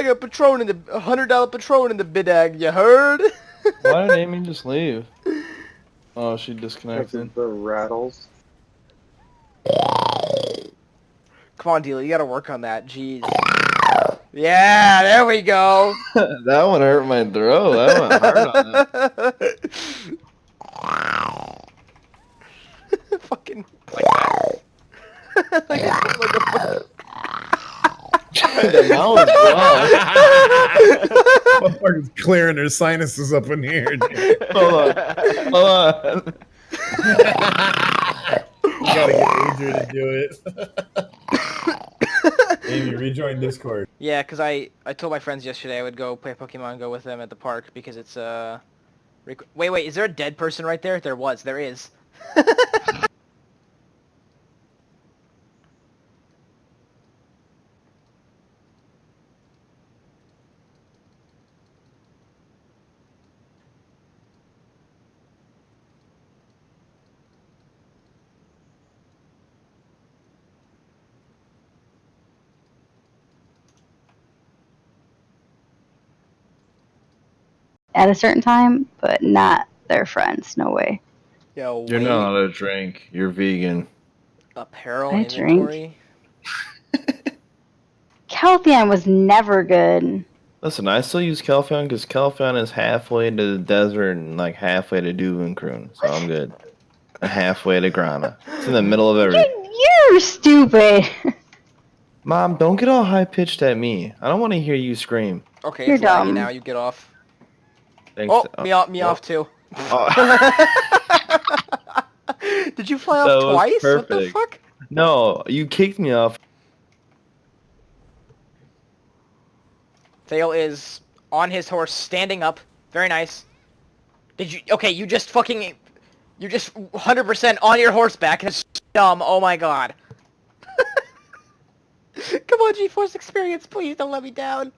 I got Patron in the $100 Patron in the bidag. You heard? Why did Amy just leave? Oh, she Because disconnected. of the rattles. Come on, Thale, you gotta work on that. Jeez. Yeah, there we go. That one hurt my throat. That went hard on it. Fucking like that. like a The mouth was dry. Motherfucker's clearing her sinuses up in here. Dude. Hold on. Hold on. You gotta get Adrian to do it. Amy, rejoin Discord. Yeah, because I told my friends yesterday I would go play Pokemon Go with them at the park because it's wait, is there a dead person right there? There is. At a certain time, but not their friends. No way. Yo, You're wait. not allowed to drink. You're vegan. Apparel I inventory. Caltheon was never good. Listen, I still use Calpheon because Calpheon is halfway to the desert and like halfway to Duvincrune, so I'm good. And halfway to Grana. It's in the middle of everything. You're stupid. Mom, don't get all high pitched at me. I don't want to hear you scream. Okay, You're it's laggy dumb. now. You get off. Thanks Oh, to- me off too. Oh. Did you fly That off was twice? What the perfect. fuck? No, you kicked me off. Thale is on his horse, standing up. Very nice. Did you? Okay, you just 100% on your horseback. That's dumb. Oh my god. Come on, GeForce Experience, please don't let me down.